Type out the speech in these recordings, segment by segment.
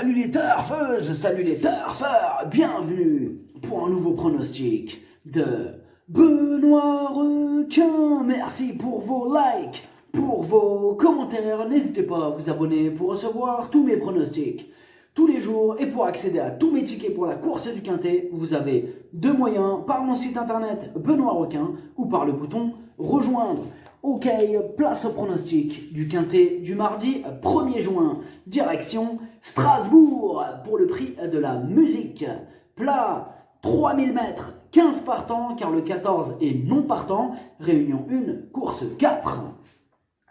Salut les turfeuses, salut les turfeurs, bienvenue pour un nouveau pronostic de Benoît Requin. Merci pour vos likes, pour vos commentaires. N'hésitez pas à vous abonner pour recevoir tous mes pronostics tous les jours. Et pour accéder à tous mes tickets pour la course du Quintet, vous avez deux moyens, par mon site internet Benoît Requin ou par le bouton rejoindre. Ok, place au pronostic du Quintet du mardi 1er juin. Direction Strasbourg pour le prix de la musique. Plat 3000 mètres, 15 partants car le 14 est non partant. Réunion 1, course 4.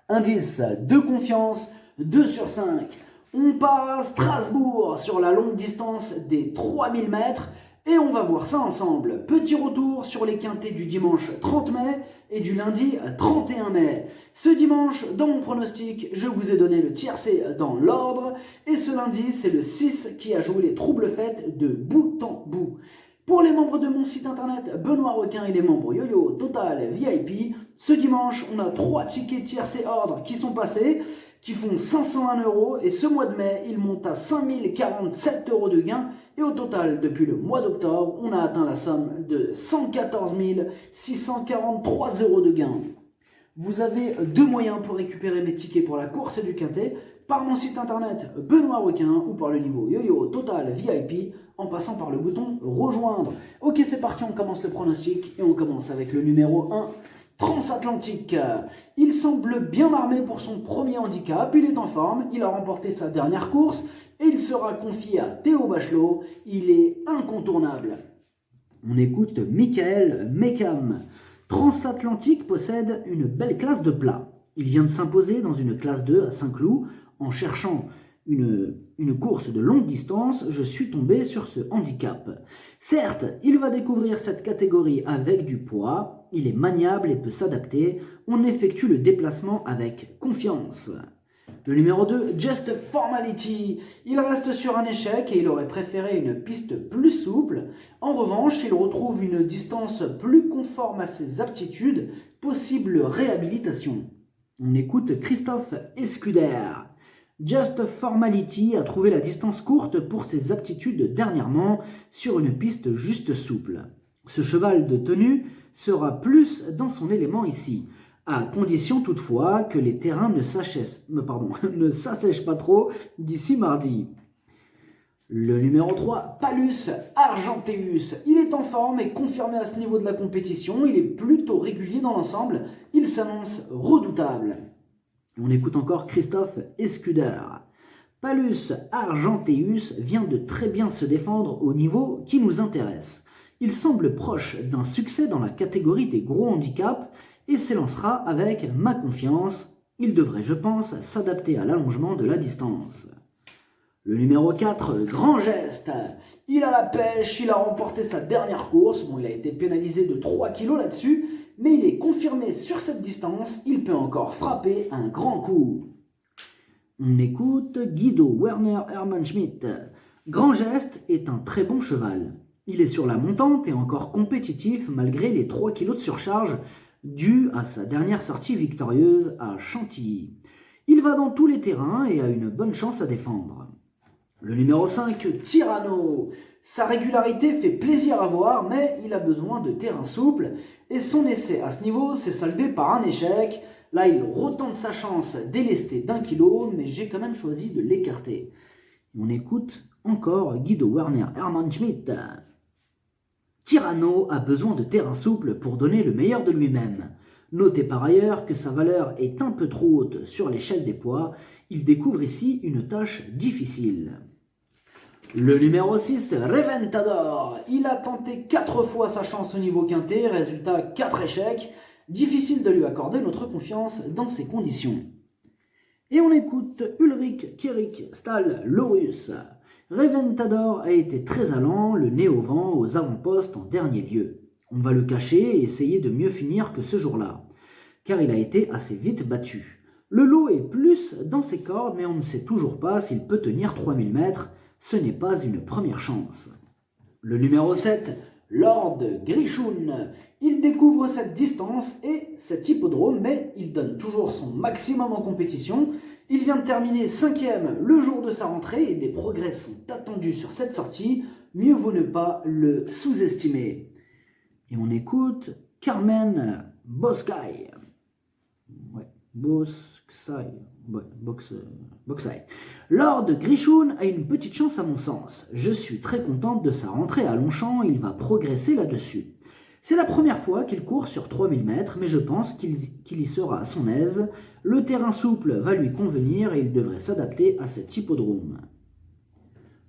Indice de confiance 2 sur 5. On part à Strasbourg sur la longue distance des 3000 mètres. Et on va voir ça ensemble. Petit retour sur les quintets du dimanche 30 mai et du lundi 31 mai. Ce dimanche, dans mon pronostic, je vous ai donné le tiercé dans l'ordre. Et ce lundi, c'est le 6 qui a joué les troubles fêtes de bout en bout. Pour les membres de mon site internet Benoît Requin et les membres Yo-Yo Total VIP, ce dimanche, on a 3 tickets tiercé ordre qui sont passés, qui font 501 € et ce mois de mai, ils montent à 5047 € de gain et au total, depuis le mois d'octobre, on a atteint la somme de 114 643 € de gain. Vous avez deux moyens pour récupérer mes tickets pour la course du Quintet, par mon site internet Benoît Requin ou par le niveau Yo-Yo Total VIP en passant par le bouton rejoindre. Ok, c'est parti, on commence le pronostic et on commence avec le numéro 1. Transatlantique. Il semble bien armé pour son premier handicap, il est en forme, il a remporté sa dernière course et il sera confié à Théo Bachelot, il est incontournable. On écoute Michael Mekam. Transatlantique possède une belle classe de plat. Il vient de s'imposer dans une classe 2 à Saint-Cloud en cherchant une course de longue distance, je suis tombé sur ce handicap. Certes, il va découvrir cette catégorie avec du poids, il est maniable et peut s'adapter, on effectue le déplacement avec confiance. Le numéro 2, Just Formality. Il reste sur un échec et il aurait préféré une piste plus souple. En revanche, il retrouve une distance plus conforme à ses aptitudes, possible réhabilitation. On écoute Christophe Escuder. Just Formality a trouvé la distance courte pour ses aptitudes dernièrement sur une piste juste souple. Ce cheval de tenue sera plus dans son élément ici, à condition toutefois que les terrains ne s'assèchent pas trop d'ici mardi. Le numéro 3, Palus Argenteus. Il est en forme et confirmé à ce niveau de la compétition, il est plutôt régulier dans l'ensemble, il s'annonce redoutable. On écoute encore Christophe Escuder. Palus Argenteus vient de très bien se défendre au niveau qui nous intéresse. Il semble proche d'un succès dans la catégorie des gros handicaps et s'élancera avec ma confiance. Il devrait, je pense, s'adapter à l'allongement de la distance. Le numéro 4, Grand Geste. Il a la pêche, il a remporté sa dernière course. Bon, il a été pénalisé de 3 kg là-dessus, mais il est confirmé sur cette distance. Il peut encore frapper un grand coup. On écoute Guido Werner Hermann Schmidt. Grand Geste est un très bon cheval. Il est sur la montante et encore compétitif malgré les 3 kg de surcharge dus à sa dernière sortie victorieuse à Chantilly. Il va dans tous les terrains et a une bonne chance à défendre. Le numéro 5, Tyranno. Sa régularité fait plaisir à voir, mais il a besoin de terrain souple. Et son essai à ce niveau s'est soldé par un échec. Là, il retente sa chance délesté d'1 kg, mais j'ai quand même choisi de l'écarter. On écoute encore Guido Werner Hermann Schmidt. Tyranno a besoin de terrain souple pour donner le meilleur de lui-même. Notez par ailleurs que sa valeur est un peu trop haute sur l'échelle des poids. Il découvre ici une tâche difficile. Le numéro 6, Reventador. Il a tenté 4 fois sa chance au niveau quintet, résultat 4 échecs. Difficile de lui accorder notre confiance dans ces conditions. Et on écoute Ulrich Kierik Stahl Lorus. Reventador a été très allant, le nez au vent, aux avant-postes en dernier lieu. On va le cacher et essayer de mieux finir que ce jour-là, car il a été assez vite battu. Le lot est plus dans ses cordes, mais on ne sait toujours pas s'il peut tenir 3000 mètres. Ce n'est pas une première chance. Le numéro 7, Lord Grishun. Il découvre cette distance et cet hippodrome, mais il donne toujours son maximum en compétition. Il vient de terminer 5e le jour de sa rentrée et des progrès sont attendus sur cette sortie. Mieux vaut ne pas le sous-estimer. Et on écoute Carmen Boskai. Boxai. Lord Grishun a une petite chance à mon sens. Je suis très contente de sa rentrée à Longchamp, il va progresser là-dessus. C'est la première fois qu'il court sur 3000 mètres, mais je pense qu'il y sera à son aise. Le terrain souple va lui convenir et il devrait s'adapter à cet hippodrome.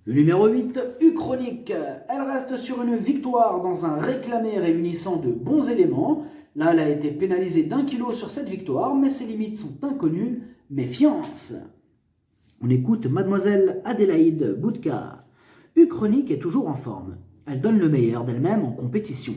Le numéro 8, Uchronic. Elle reste sur une victoire dans un réclamé réunissant de bons éléments. Là, elle a été pénalisée d'1 kilo sur cette victoire, mais ses limites sont inconnues. Méfiance. On écoute Mademoiselle Adélaïde Boudka. Uchronic est toujours en forme. Elle donne le meilleur d'elle-même en compétition.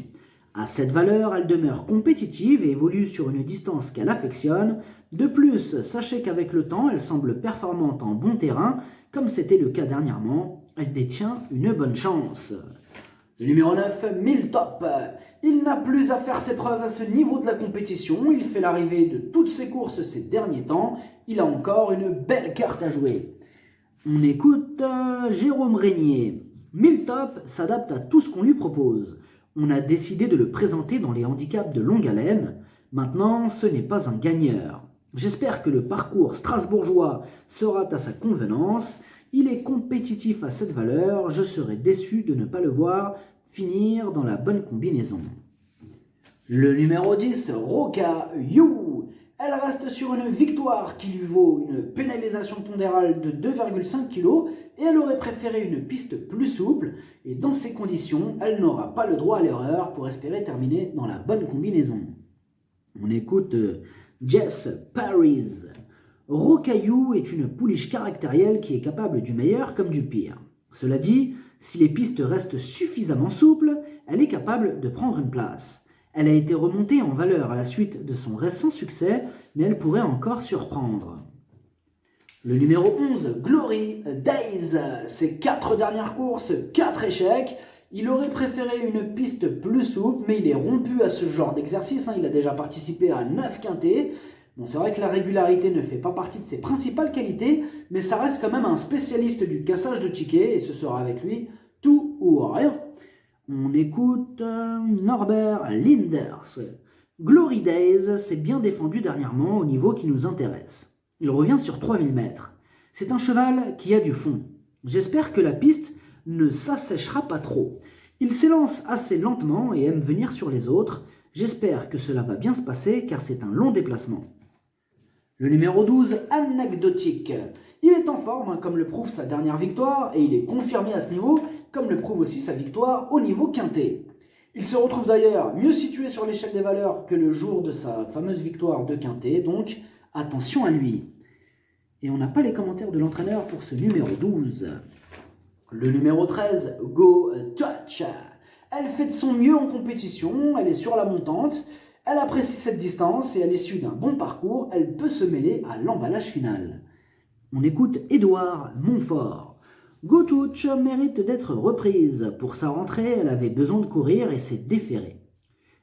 À cette valeur, elle demeure compétitive et évolue sur une distance qu'elle affectionne. De plus, sachez qu'avec le temps, elle semble performante en bon terrain, comme c'était le cas dernièrement. Elle détient une bonne chance. Le numéro 9, Miltop. Il n'a plus à faire ses preuves à ce niveau de la compétition. Il fait l'arrivée de toutes ses courses ces derniers temps. Il a encore une belle carte à jouer. On écoute Jérôme Régnier. Miltop s'adapte à tout ce qu'on lui propose. On a décidé de le présenter dans les handicaps de longue haleine. Maintenant, ce n'est pas un gagneur. J'espère que le parcours strasbourgeois sera à sa convenance. Il est compétitif à cette valeur. Je serais déçu de ne pas le voir finir dans la bonne combinaison. Le numéro 10, Roca You. Elle reste sur une victoire qui lui vaut une pénalisation pondérale de 2,5 kg et elle aurait préféré une piste plus souple et dans ces conditions, elle n'aura pas le droit à l'erreur pour espérer terminer dans la bonne combinaison. On écoute Jess Paris. Rocaillou est une pouliche caractérielle qui est capable du meilleur comme du pire. Cela dit, si les pistes restent suffisamment souples, elle est capable de prendre une place. Elle a été remontée en valeur à la suite de son récent succès, mais elle pourrait encore surprendre. Le numéro 11, Glory Days. Ses 4 dernières courses, 4 échecs. Il aurait préféré une piste plus souple, mais il est rompu à ce genre d'exercice. Il a déjà participé à 9 quintets. Bon, c'est vrai que la régularité ne fait pas partie de ses principales qualités, mais ça reste quand même un spécialiste du cassage de tickets, et ce sera avec lui tout ou rien. On écoute Norbert Linders. Glory Days s'est bien défendu dernièrement au niveau qui nous intéresse. Il revient sur 3000 mètres. C'est un cheval qui a du fond. J'espère que la piste ne s'asséchera pas trop. Il s'élance assez lentement et aime venir sur les autres. J'espère que cela va bien se passer car c'est un long déplacement. Le numéro 12, Anecdotique. Il est en forme, comme le prouve sa dernière victoire, et il est confirmé à ce niveau, comme le prouve aussi sa victoire au niveau quintet. Il se retrouve d'ailleurs mieux situé sur l'échelle des valeurs que le jour de sa fameuse victoire de quintet, donc attention à lui. Et on n'a pas les commentaires de l'entraîneur pour ce numéro 12. Le numéro 13, Go Touch. Elle fait de son mieux en compétition, elle est sur la montante. Elle apprécie cette distance et à l'issue d'un bon parcours, elle peut se mêler à l'emballage final. On écoute Édouard Montfort. Go Touch mérite d'être reprise. Pour sa rentrée, elle avait besoin de courir et s'est déférée.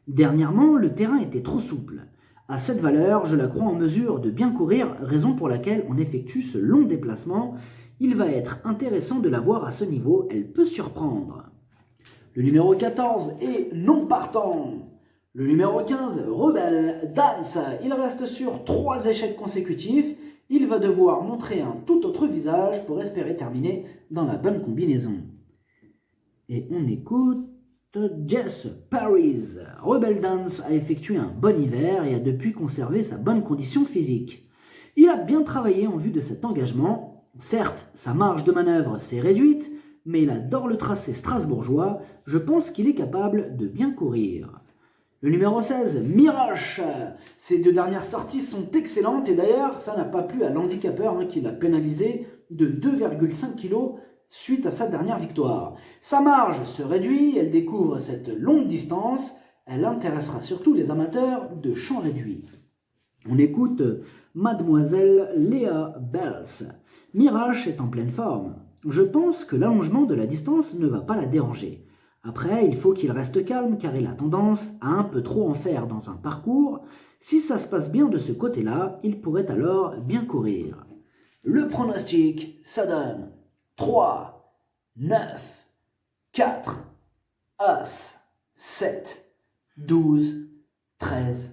Dernièrement, le terrain était trop souple. À cette valeur, je la crois en mesure de bien courir, raison pour laquelle on effectue ce long déplacement. Il va être intéressant de la voir à ce niveau, elle peut surprendre. Le numéro 14 est non partant. Le numéro 15, Rebel Dance. Il reste sur 3 échecs consécutifs. Il va devoir montrer un tout autre visage pour espérer terminer dans la bonne combinaison. Et on écoute Jess Paris. Rebel Dance a effectué un bon hiver et a depuis conservé sa bonne condition physique. Il a bien travaillé en vue de cet engagement. Certes, sa marge de manœuvre s'est réduite, mais il adore le tracé strasbourgeois. Je pense qu'il est capable de bien courir. Le numéro 16, Mirage. Ses 2 dernières sorties sont excellentes et d'ailleurs, ça n'a pas plu à l'handicapeur qui l'a pénalisé de 2,5 kg suite à sa dernière victoire. Sa marge se réduit, elle découvre cette longue distance, elle intéressera surtout les amateurs de champ réduit. On écoute Mademoiselle Léa Bells. Mirage est en pleine forme. Je pense que l'allongement de la distance ne va pas la déranger. Après, il faut qu'il reste calme car il a tendance à un peu trop en faire dans un parcours. Si ça se passe bien de ce côté-là, il pourrait alors bien courir. Le pronostic, ça donne 3, 9, 4, As, 7, 12, 13,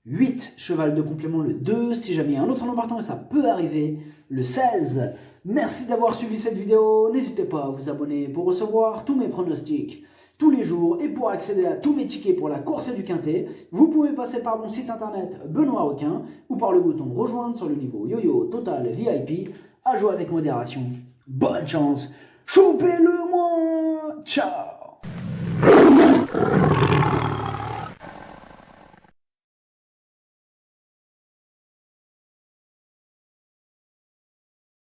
8, cheval de complément le 2, si jamais il y a un autre nom partant, et ça peut arriver, le 16. Merci d'avoir suivi cette vidéo, n'hésitez pas à vous abonner pour recevoir tous mes pronostics tous les jours et pour accéder à tous mes tickets pour la course du Quintet, vous pouvez passer par mon site internet Benoît Requin ou par le bouton rejoindre sur le niveau YoYo Total VIP, à jouer avec modération. Bonne chance, choupez-le moi, ciao.